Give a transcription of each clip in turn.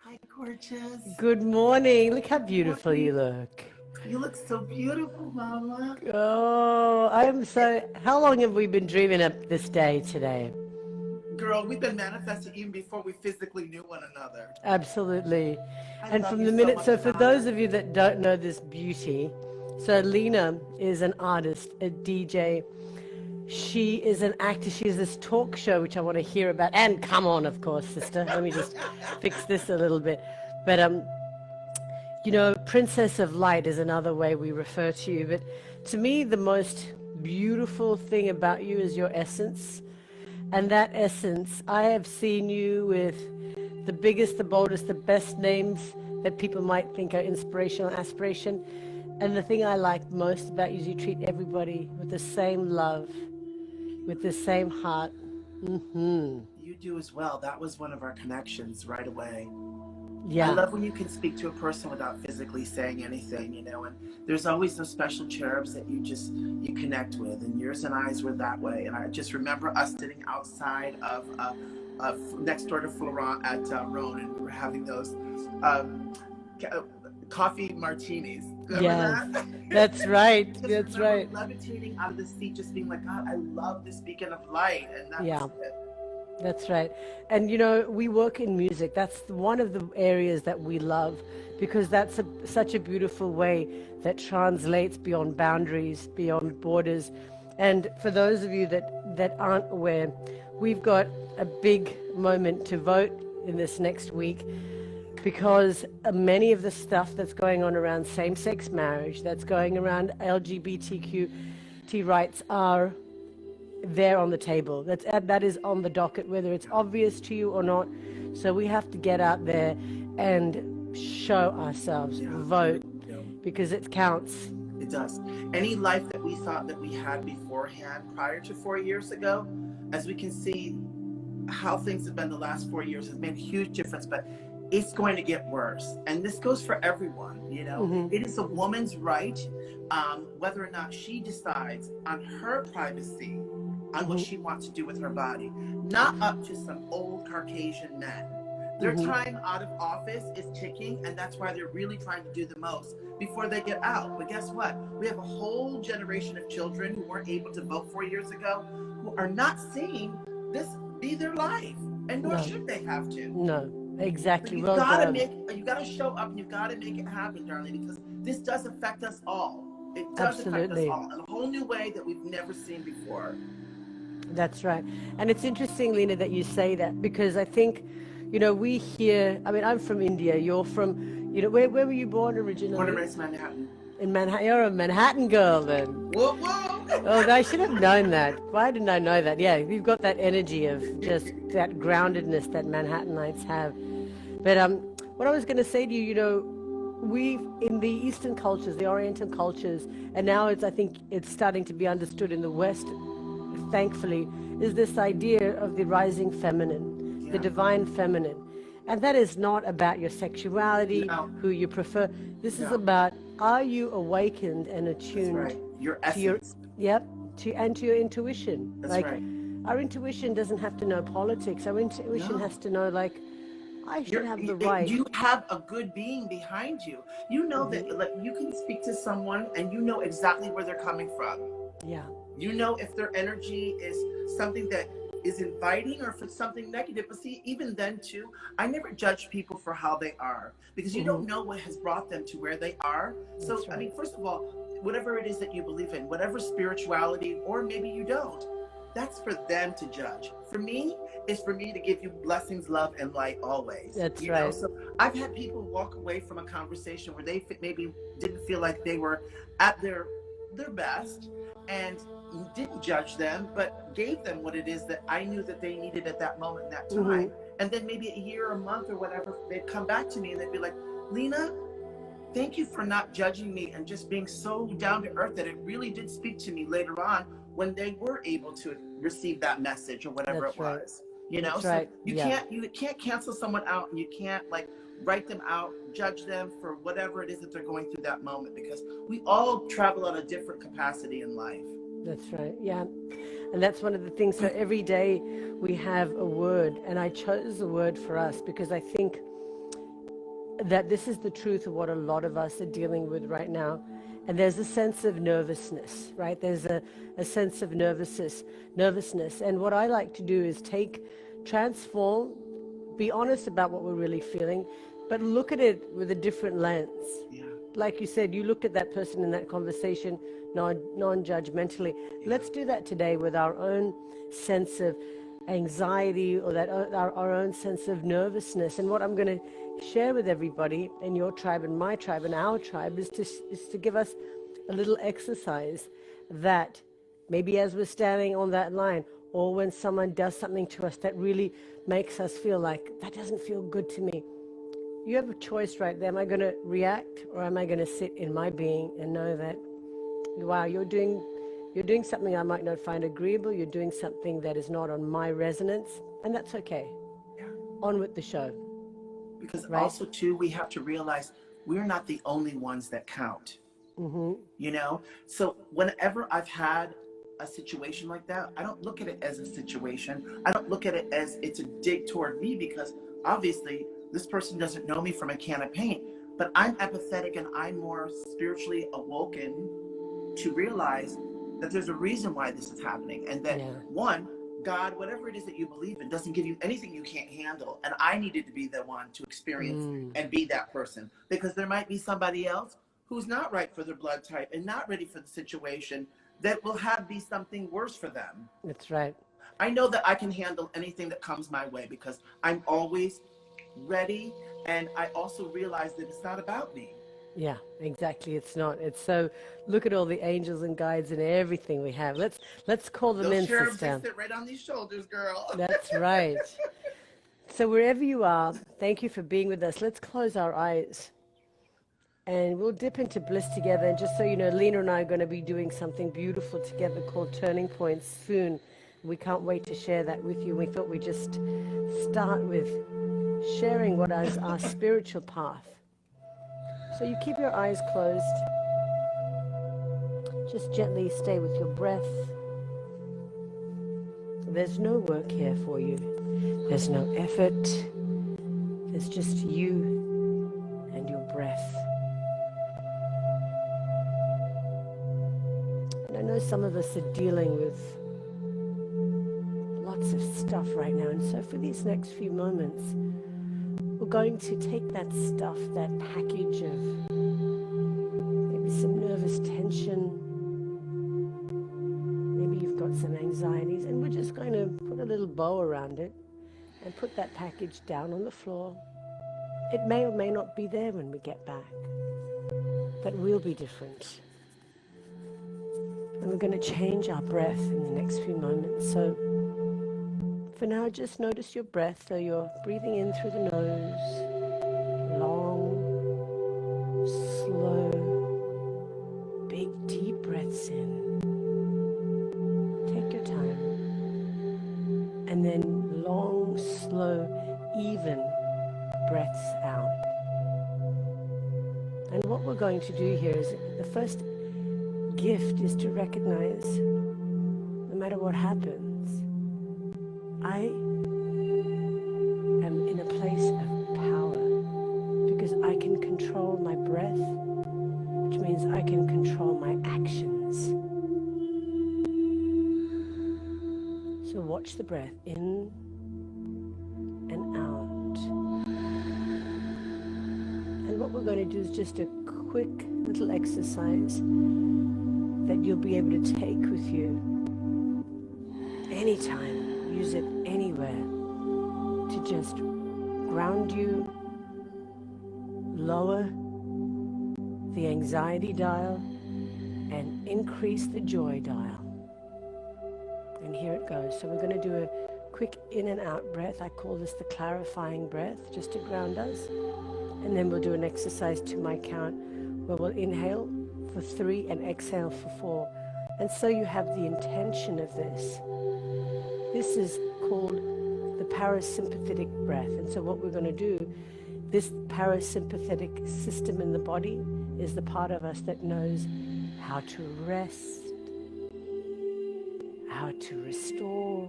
Hi, gorgeous. Good morning. Look how beautiful you Morning. look. You look so beautiful, Mama. Oh, I'm so. How long have we been dreaming up this day today? Girl, we've been manifesting even before we physically knew one another. Absolutely. I And love from you the so minute, much, so for those Donna. of you that don't know this beauty, so Lina is an artist, a DJ. She is an actor. She has this talk show, which I want to hear about. And come on, of course, sister. Let me just fix this a little bit. But you know, Princess of Light is another way we refer to you. But to me, the most beautiful thing about you is your essence. And that essence, I have seen you with the biggest, the boldest, the best names that people might think are inspirational, aspiration. And the thing I like most about you is you treat everybody with the same love, with the same heart. Hmm. You do as well. That was one of our connections right away. I Yeah. love when you can speak to a person without physically saying anything, and there's always those special cherubs that you connect with, and yours and I's were that way. And I just remember us sitting outside of next door to Florent at Rhone, and we were having those um, coffee martinis. Remember Yes. that? That's right. Just That's remember right. levitating out of the seat, just being like, God, I love this beacon of light, and that was Yeah. it. That's right. And you know, we work in music. That's one of the areas that we love because that's such a beautiful way that translates beyond boundaries, beyond borders. And for those of you that aren't aware, we've got a big moment to vote in this next week because many of the stuff that's going on around same-sex marriage, that's going around LGBTQ rights are there on the table. That is on the docket, whether it's obvious to you or not. So we have to get out there and show ourselves, Yeah, vote, you know. because it counts. It does. Any life that we thought that we had beforehand, prior to 4 years ago, as we can see, how things have been the last 4 years has made a huge difference, but it's going to get worse. And this goes for everyone. It is a woman's right, whether or not she decides on her privacy, on what she wants to do with her body, not up to some old Caucasian men. Their time out of office is ticking, and that's why they're really trying to do the most before they get out. But guess what? We have a whole generation of children who weren't able to vote 4 years ago who are not seeing this be their life, and nor No, should they have to. no, So exactly. you've Well got to done. make, you got to show up, and you've got to make it happen, darling, because this does affect us all. It does affect us Absolutely. all in a whole new way that we've never seen before. That's right. And it's interesting, Lena, that you say that because I think, you know, we hear, I mean, I'm from India. You're from, you know, where were you born Born and originally? raised in Manhattan. In Manhattan. You're a Manhattan girl then. Whoa, whoa! Oh, I should have known that. Why didn't I know that? Yeah, you've got that energy of just that groundedness that Manhattanites have. But what I was going to say to you, you know, we in the Eastern cultures, the Oriental cultures, and now I think it's starting to be understood in the West, thankfully, is this idea of the rising feminine, the Yeah. divine feminine. And that is not about your sexuality, No, who you prefer. This is no, about, are you awakened and that's attuned right. Your to your, essence. yep, and to your intuition? That's Like, right. our intuition doesn't have to know politics. Our intuition No. has to know, like, I should have the right. You have a good being behind you. You know that, like, you can speak to someone and you know exactly where they're coming from. Yeah. You know if their energy is something that is inviting or if it's something negative. But see, even then too, I never judge people for how they are because you don't know what has brought them to where they are. So, That's I right. mean, first of all, whatever it is that you believe in, whatever spirituality, or maybe you don't, that's for them to judge. For me, it's for me to give you blessings, love, and light always. That's right. So I've had people walk away from a conversation where they maybe didn't feel like they were at their best, and didn't judge them, but gave them what it is that I knew that they needed at that moment, that time. And then maybe a year, a month, or whatever, they'd come back to me and they'd be like, Lina, thank you for not judging me and just being so down to earth that it really did speak to me later on when they were able to receive that message or whatever That's it right. was. That's So right. Yeah. you can't cancel someone out, and you can't like write them out, judge them for whatever it is that they're going through that moment, because we all travel at a different capacity in life. That's right. Yeah. And that's one of the things. So every day we have a word, and I chose a word for us because I think that this is the truth of what a lot of us are dealing with right now. And there's a sense of nervousness, right? There's a sense of nervousness. And what I like to do is transform, be honest about what we're really feeling, but look at it with a different lens. Yeah. Like you said, you looked at that person in that conversation non-judgmentally. Let's do that today with our own sense of anxiety, or that our own sense of nervousness. And what I'm going to share with everybody in your tribe and my tribe and our tribe is to give us a little exercise that maybe as we're standing on that line, or when someone does something to us that really makes us feel like that doesn't feel good to me. You have a choice right there. Am I going to react, or am I going to sit in my being and know that, wow, you're doing something I might not find agreeable. You're doing something that is not on my resonance, and that's okay. Yeah. On with the show. Because right? also, too, we have to realize we're not the only ones that count. Mm-hmm. You know? So whenever I've had a situation like that, I don't look at it as a situation. I don't look at it as it's a dig toward me, because obviously this person doesn't know me from a can of paint. But I'm empathetic, and I'm more spiritually awoken to realize that there's a reason why this is happening. And that, one, God, whatever it is that you believe in, doesn't give you anything you can't handle. And I needed to be the one to experience and be that person. Because there might be somebody else who's not right for their blood type and not ready for the situation, that will be something worse for them. That's right. I know that I can handle anything that comes my way, because I'm always ready. And I also realize that it's not about me. Yeah, exactly. It's not. It's so. Look at all the angels and guides and everything we have. Let's call them in, cherubs, sister. they sit right on these shoulders, girl. That's right. So wherever you are, thank you for being with us. Let's close our eyes, and we'll dip into bliss together. And just so you know, Lina and I are going to be doing something beautiful together called Turning Points soon. We can't wait to share that with you. We thought we'd just start with sharing what is our spiritual path. So you keep your eyes closed. Just gently stay with your breath. There's no work here for you. There's no effort. There's just you and your breath. And I know some of us are dealing with lots of stuff right now. And so for these next few moments, we're going to take that stuff, that package of maybe some nervous tension, maybe you've got some anxieties, and we're just going to put a little bow around it and put that package down on the floor. It may or may not be there when we get back, but we'll be different. And we're going to change our breath in the next few moments. So for now, just notice your breath. So you're breathing in through the nose, long, slow, big, deep breaths in. Take your time. And then long, slow, even breaths out. And what we're going to do here is the first gift is to recognize, no matter what happens, I am in a place of power because I can control my breath, which means I can control my actions. So watch the breath in and out. And what we're going to do is just a quick little exercise that you'll be able to take with you anytime. Use it anywhere to just ground you, lower the anxiety dial, and increase the joy dial. And here it goes. So we're going to do a quick in and out breath. I call this the clarifying breath, just to ground us. And then we'll do an exercise to my count where we'll inhale for 3 and exhale for 4. And so you have the intention of this. This is called the parasympathetic breath. And so what we're going to do, this parasympathetic system in the body is the part of us that knows how to rest, how to restore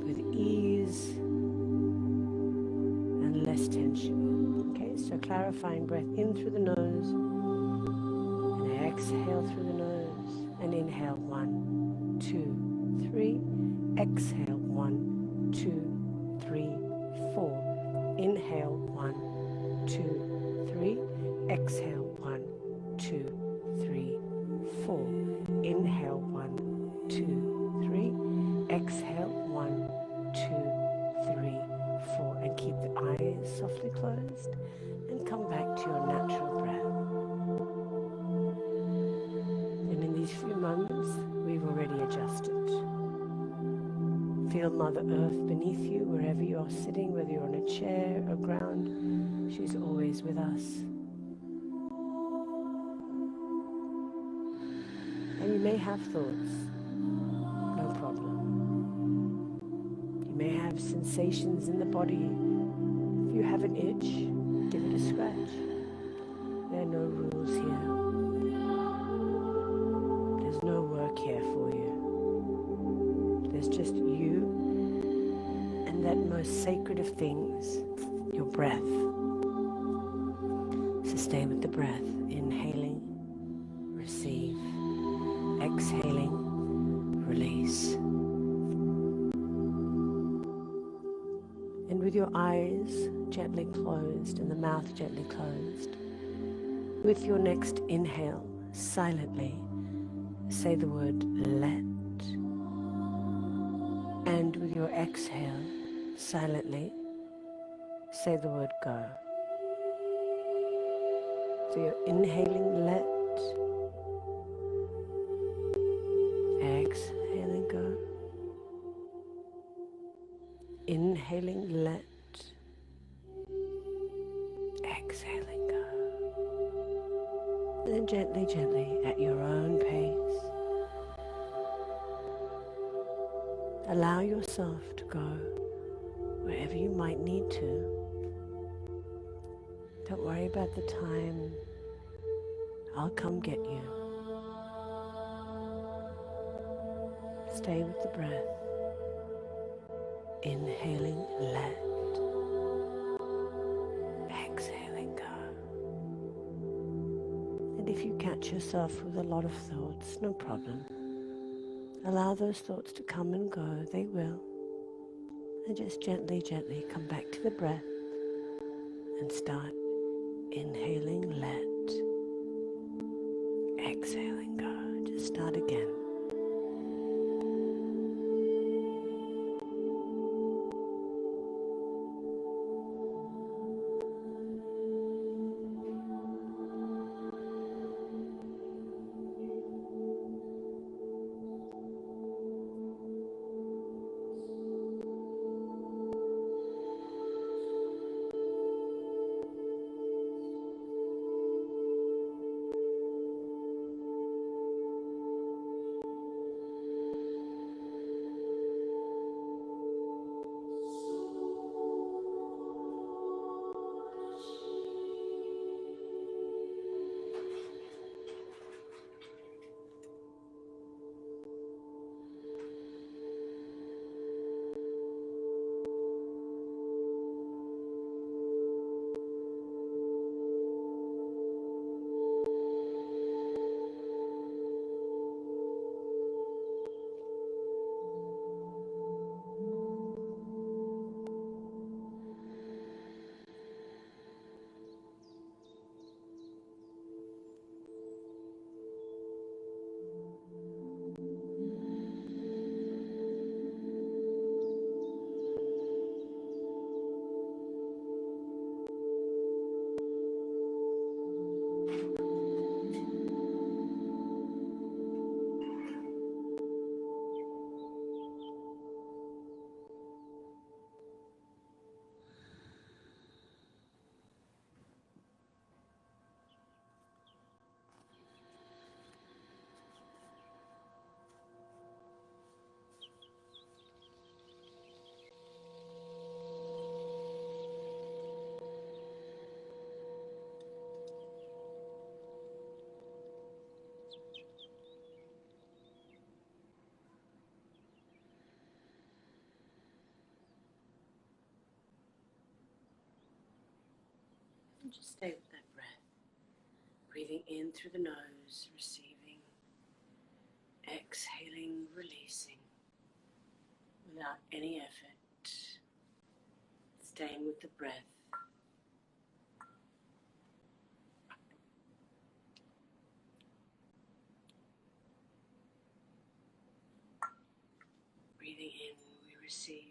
with ease and less tension. Okay, clarifying breath in through the nose and exhale through the nose. And inhale 1, 2, 3. Exhale 1, 2, 3, 4. Inhale 1, 2, 3. Exhale 1, 2, 3, 4. Inhale 1, 2, 3. Exhale 1, 2, 3, 4. And keep the eyes softly closed and come back to your natural breath. And in these few moments, we've already adjusted. Feel Mother Earth beneath you, wherever you are sitting, whether you're on a chair or ground. She's always with us. And you may have thoughts, no problem. You may have sensations in the body. If you have an itch, give it a scratch. There are no rules here. There's no work here for you. There's just you and that most sacred of things, your breath. So stay with the breath, inhaling, receive, exhaling, release. And with your eyes gently closed and the mouth gently closed, with your next inhale, silently say the word let. And with your exhale, silently say the word go. So you're inhaling let, exhaling go, inhaling let, exhaling go. And then gently, gently, at your own pace, allow yourself to go wherever you might need to. Don't worry about the time. I'll come get you. Stay with the breath. Inhaling, let. Exhaling, go. And if you catch yourself with a lot of thoughts, no problem. Allow those thoughts to come and go. They will. And just gently, gently come back to the breath and start inhaling, let. Exhaling, go. Just start again. And just stay with that breath. Breathing in through the nose, receiving, exhaling, releasing without any effort. Staying with the breath. Breathing in, we receive.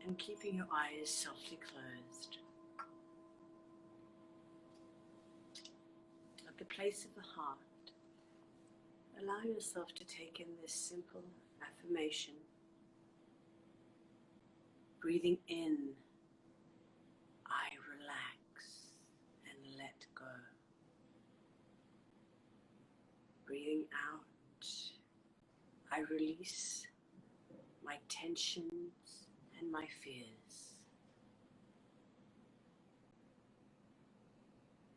And keeping your eyes softly closed. At the place of the heart, allow yourself to take in this simple affirmation. Breathing in, I relax and let go. Breathing out, I release my tensions and my fears.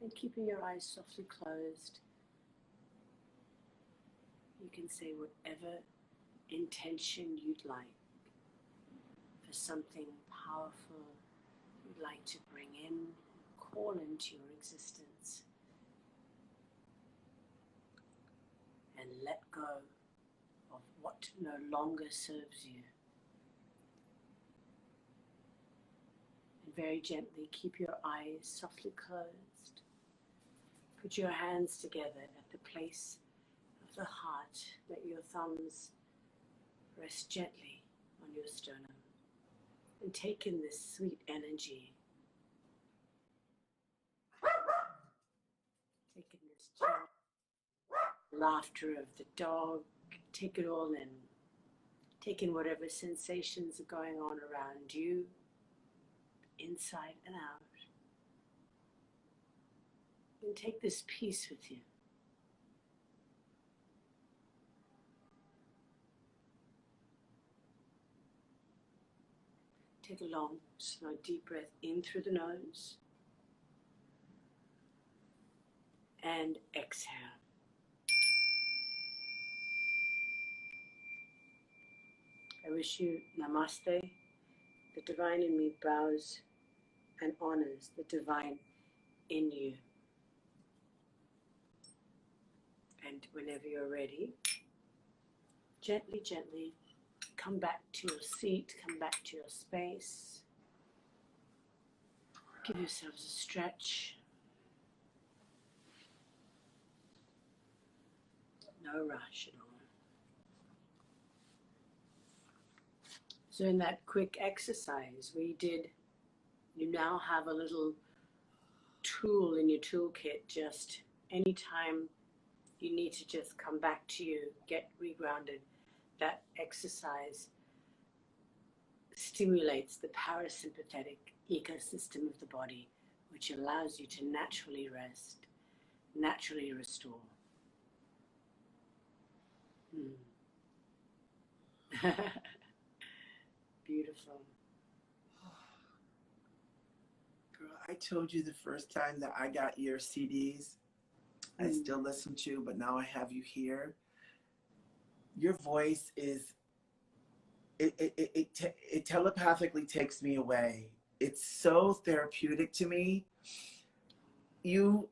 And keeping your eyes softly closed, you can say whatever intention you'd like for something powerful you'd like to bring in, call into your existence, and let go of what no longer serves you. And very gently keep your eyes softly closed. Put your hands together at the place of the heart. Let your thumbs rest gently on your sternum. And take in this sweet energy. Take in this gentle laughter of the dog. Take it all in. Take in whatever sensations are going on around you, inside and out. And take this peace with you. Take a long, slow, deep breath in through the nose. And exhale. I wish you namaste. The divine in me bows and honors the divine in you. And whenever you're ready, gently, gently come back to your seat, come back to your space. Give yourselves a stretch. No rush at all. So in that quick exercise you now have a little tool in your toolkit. Just anytime you need to just come back to you, get regrounded, that exercise stimulates the parasympathetic ecosystem of the body, which allows you to naturally rest, naturally restore. Beautiful. Girl, I told you the first time that I got your CDs, I still listen to, but now I have you here. Your voice is, it telepathically takes me away. It's so therapeutic to me. You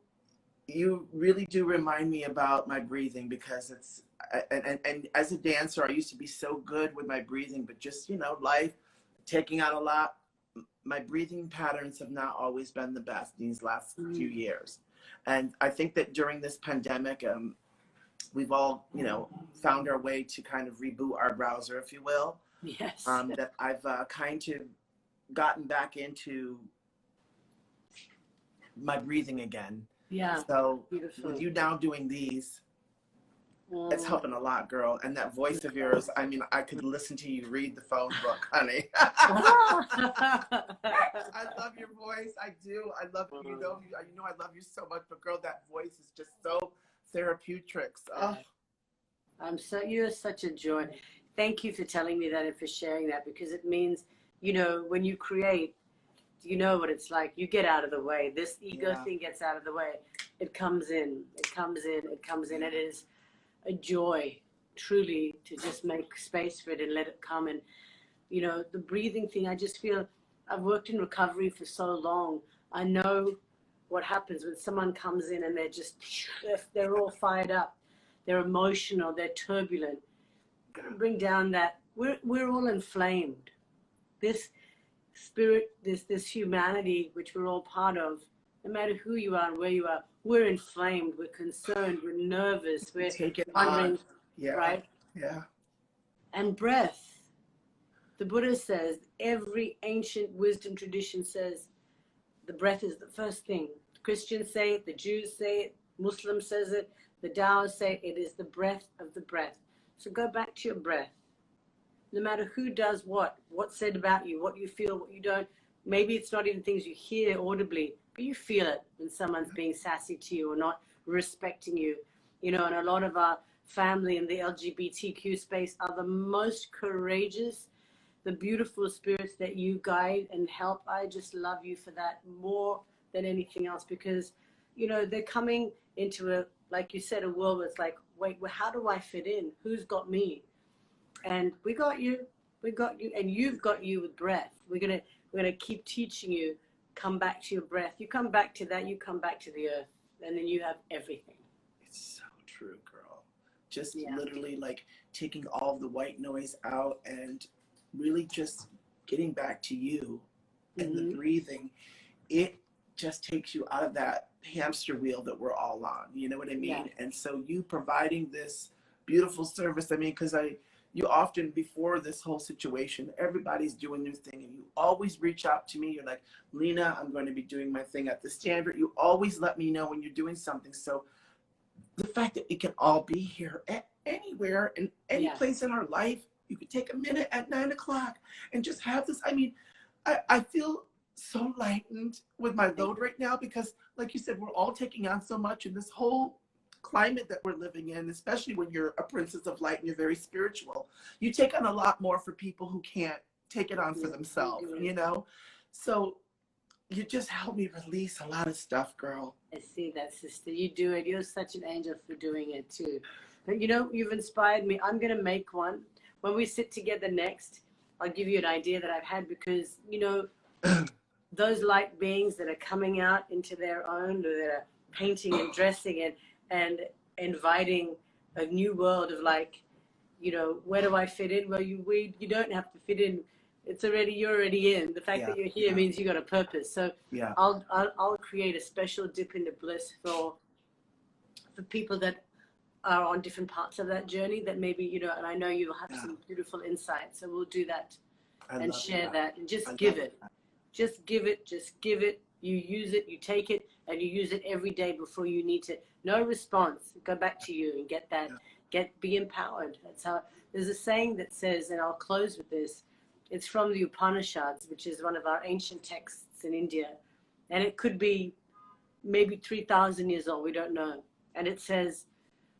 really do remind me about my breathing, because it's, and as a dancer, I used to be so good with my breathing, but just, life taking out a lot. My breathing patterns have not always been the best these last few years. And I think that during this pandemic, we've all, found our way to kind of reboot our browser, if you will. Yes. That I've kind of gotten back into my breathing again. Yeah. So Beautiful. with you now doing these, it's helping a lot, girl. And that voice of yours, I mean, I could listen to you read the phone book, honey. I love your voice. I do. I love you. You know I love you so much. But girl, that voice is just so therapeutic. Oh. You're such a joy. thank you for telling me that and for sharing that, because it means, you know, when you create, you know what it's like. You get out of the way. This ego thing gets out of the way. It comes in. It comes in. It comes in. It is a joy, truly, to just make space for it and let it come. And, you know, the breathing thing, I just feel, I've worked in recovery for so long. I know what happens when someone comes in and they're just, they're all fired up. They're emotional. They're turbulent. Bring down that. We're all inflamed. This spirit, this humanity, which we're all part of, no matter who you are and where you are, we're inflamed, we're concerned, we're nervous, we're wondering, right? Yeah. And breath, the Buddha says, every ancient wisdom tradition says the breath is the first thing. The Christians say it, the Jews say it, Muslim says it, the Taoists say it is the breath of the breath. So go back to your breath. No matter who does what's said about you, what you feel, what you don't. Maybe it's not even things you hear audibly, but you feel it when someone's being sassy to you or not respecting you. You know, and a lot of our family in the LGBTQ space are the most courageous, the beautiful spirits that you guide and help. I just love you for that more than anything else, because, you know, they're coming into a, like you said, a world where it's like, wait, well, how do I fit in? Who's got me? And we got you, and you've got you with breath. We're gonna keep teaching you. Come back to your breath. You come back to that. You come back to the earth, and then you have everything. It's so true, girl. Just literally like taking all the white noise out and really just getting back to you and the breathing. It just takes you out of that hamster wheel that we're all on. You know what I mean? Yeah. And so you providing this beautiful service. I mean, because you often, before this whole situation, everybody's doing their thing, and you always reach out to me. You're like, Lina, I'm going to be doing my thing at the Standard. You always let me know when you're doing something. So the fact that we can all be here at anywhere in any place in our life, you could take a minute at 9 o'clock and just have this. I mean, I feel so lightened with my load right now, because like you said, we're all taking on so much in this whole climate that we're living in, especially when you're a princess of light and you're very spiritual. You take on a lot more for people who can't take it on for themselves, you know? So you just help me release a lot of stuff, girl. I see that, sister. You do it. You're such an angel for doing it too. But you know, you've inspired me. I'm going to make one. When we sit together next, I'll give you an idea that I've had, because, you know, those light beings that are coming out into their own, or that are painting and dressing and inviting a new world of, like, you know, where do I fit in? Well, you don't have to fit in. You're already in. The fact that you're here means you got a purpose. So I'll create a special dip into bliss for people that are on different parts of that journey, that maybe, you know, and I know you'll have some beautiful insights. So we'll do that and share that and just give it. Just give it. Just give it. You use it, you take it, and you use it every day before you need to. No response. Go back to you and get that. Be empowered. That's how. There's a saying that says, and I'll close with this. It's from the Upanishads, which is one of our ancient texts in India, and it could be maybe 3,000 years old. We don't know. And it says,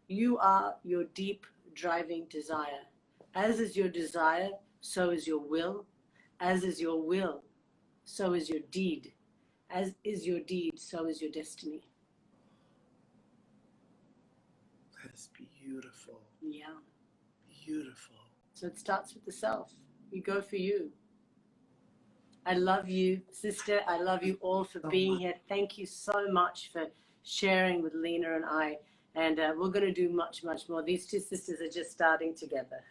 "You are your deep driving desire. As is your desire, so is your will. As is your will, so is your deed. As is your deed, so is your destiny." That is beautiful. Yeah. Beautiful. So it starts with the self. You go for you. I love you, sister. I love you all for being here. Thank you so much for sharing with Lina and I. And we're going to do much, much more. These two sisters are just starting together.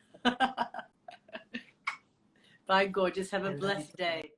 Bye, gorgeous. Have a blessed day.